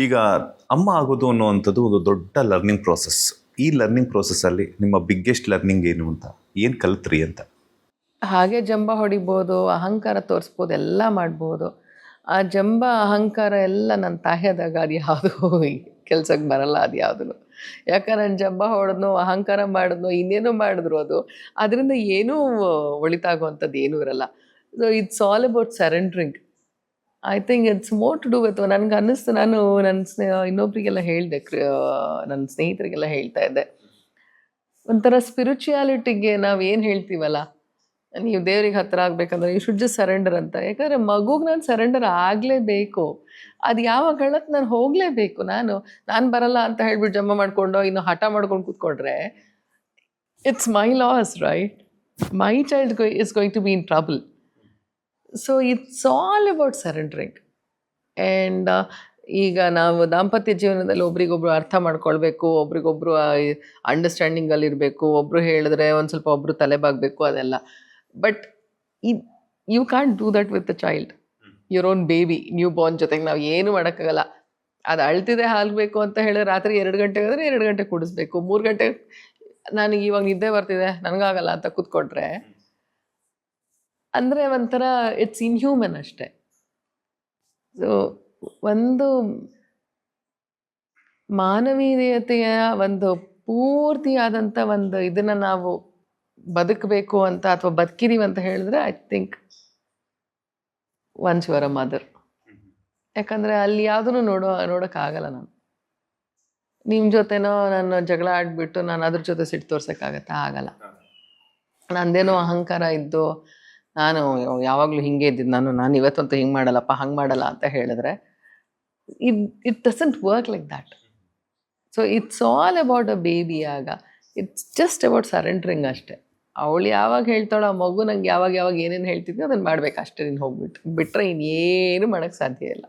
ಈಗ ಅಮ್ಮ ಆಗೋದು ಅನ್ನುವಂಥದ್ದು ಒಂದು ದೊಡ್ಡ ಲರ್ನಿಂಗ್ ಪ್ರೋಸೆಸ್. ಈ ಲರ್ನಿಂಗ್ ಪ್ರೋಸೆಸ್ಸಲ್ಲಿ ನಿಮ್ಮ ಬಿಗ್ಗೆಸ್ಟ್ ಲರ್ನಿಂಗ್ ಏನು ಅಂತ, ಏನು ಕಲ್ತ್ರಿ ಅಂತ? ಹಾಗೆ ಜಂಬ ಹೊಡಿಬೋದು, ಅಹಂಕಾರ ತೋರಿಸ್ಬೋದು, ಎಲ್ಲ ಮಾಡ್ಬೋದು. ಆ ಜಂಬ ಅಹಂಕಾರ ಎಲ್ಲ ನನ್ನ ತಾಯಿಯಾದಾಗ ಅದು ಯಾವುದೂ ಕೆಲ್ಸಕ್ಕೆ ಬರಲ್ಲ, ಅದು ಯಾವುದೂ. ಯಾಕಂದ್ರೆ ನಾನು ಜಂಬ ಹೊಡೆದ್ನೋ, ಅಹಂಕಾರ ಮಾಡಿದ್ನೋ, ಇನ್ನೇನೋ ಮಾಡಿದ್ರು ಅದರಿಂದ ಏನೂ ಒಳಿತಾಗುವಂಥದ್ದು ಏನೂ ಇರಲ್ಲ. So it's all about surrendering. I think it's more to do with, ನನಗೆ ಅನ್ನಿಸ್ತು, ನಾನು ನನ್ನ ಇನ್ನೊಬ್ರಿಗೆಲ್ಲ ಹೇಳಿದೆ, ನನ್ನ ಸ್ನೇಹಿತರಿಗೆಲ್ಲ ಹೇಳ್ತಾ ಇದ್ದೆ, ಒಂಥರ ಸ್ಪಿರಿಚುಯಾಲಿಟಿಗೆ ನಾವು ಏನು ಹೇಳ್ತೀವಲ್ಲ, ನೀವು ದೇವ್ರಿಗೆ ಹತ್ತಿರ ಆಗ್ಬೇಕಂದ್ರೆ ಯು ಶುಡ್ ಜಸ್ಟ್ ಸರೆಂಡರ್ ಅಂತ. ಯಾಕಂದರೆ ಮಗುಗೆ ನಾನು ಸರೆಂಡರ್ ಆಗಲೇಬೇಕು. ಅದು ಯಾವಾಗ ಹೇಳಕ್ಕೆ ನಾನು ಹೋಗಲೇಬೇಕು. ನಾನು ಬರಲ್ಲ ಅಂತ ಹೇಳ್ಬಿಟ್ಟು ಜಂಬ ಮಾಡಿಕೊಂಡು ಇನ್ನು ಹಠ ಮಾಡ್ಕೊಂಡು ಕೂತ್ಕೊಂಡ್ರೆ it's my loss, right? My child is going to be in trouble. So it's all about surrendering. And ಈಗ ನಾವು ದಾಂಪತ್ಯ ಜೀವನದಲ್ಲಿ ಒಬ್ರಿಗೊಬ್ರು ಅರ್ಥ ಮಾಡ್ಕೊಳ್ಬೇಕು, ಒಬ್ರಿಗೊಬ್ರು ಅಂಡರ್ಸ್ಟ್ಯಾಂಡಿಂಗಲ್ಲಿರಬೇಕು, ಒಬ್ಬರು ಹೇಳಿದ್ರೆ ಒಂದು ಸ್ವಲ್ಪ ಒಬ್ಬರು ತಲೆಬಾಗಬೇಕು, ಅದೆಲ್ಲ. But you can't do that with the child, your own baby, new born ಜೊತೆಗೆ ನಾವು ಏನು ಮಾಡೋಕ್ಕಾಗಲ್ಲ. ಅದು ಅಳ್ತಿದೆ ಹಾಲ್ಬೇಕು ಅಂತ ಹೇಳಿದ್ರೆ ರಾತ್ರಿ 2 ಗಂಟೆಗೆ ಆದರೆ 2 ಗಂಟೆ ಕುಡಿಸ್ಬೇಕು. 3 ಗಂಟೆ ನನಗೆ ಇವಾಗ ನಿದ್ದೆ ಬರ್ತಿದೆ ನನಗಾಗಲ್ಲ ಅಂತ ಕೂತ್ಕೊಂಡ್ರೆ ಅಂದರೆ ಒಂಥರ ಇಟ್ಸ್ ಇನ್ಹ್ಯೂಮನ್ ಅಷ್ಟೆ. ಸೊ ಒಂದು ಮಾನವೀಯತೆಯ ಒಂದು ಪೂರ್ತಿಯಾದಂಥ ಒಂದು ಇದನ್ನು ನಾವು ಬದುಕಬೇಕು ಅಂತ ಅಥವಾ ಬದುಕಿದೀವಿ ಅಂತ ಹೇಳಿದ್ರೆ I think once your a mother. ಯಾಕಂದರೆ ಅಲ್ಲಿ ಯಾವುದೂ ನೋಡೋಕ್ಕಾಗಲ್ಲ. ನಿಮ್ಮ ಜೊತೆನೋ ನಾನು ಜಗಳ ಆಡಿಬಿಟ್ಟು ನಾನು ಅದ್ರ ಜೊತೆ ಸಿಟ್ಟು ತೋರ್ಸೋಕ್ಕಾಗತ್ತಾ? ಆಗಲ್ಲ. ನಂದೇನೋ ಅಹಂಕಾರ ಇದ್ದು ನಾನು ಯಾವಾಗಲೂ ಹಿಂಗೆ ಇದ್ದಿದ್ದು, ನಾನು ಇವತ್ತಂತೂ ಹಿಂಗೆ ಮಾಡಲ್ಲಪ್ಪ, ಹಂಗೆ ಮಾಡಲ್ಲ ಅಂತ ಹೇಳಿದ್ರೆ it doesn't work like that. So it's all about a baby. ಆಗ ಇಟ್ಸ್ ಜಸ್ಟ್ ಅಬೌಟ್ ಸರೆಂಡ್ರಿಂಗ್ ಅಷ್ಟೆ. ಅವಳು ಯಾವಾಗ ಹೇಳ್ತಾಳೋ ಆ ಮಗು ನಂಗೆ ಯಾವಾಗ ಏನೇನು ಹೇಳ್ತಿದ್ಯೋ ಅದನ್ನು ಮಾಡ್ಬೇಕು ಅಷ್ಟೇ. ನೀನು ಹೋಗ್ಬಿಟ್ಟು ಬಿಟ್ಟರೆ ಇನ್ನೇನು ಮಾಡೋಕ್ಕೆ ಸಾಧ್ಯ ಇಲ್ಲ.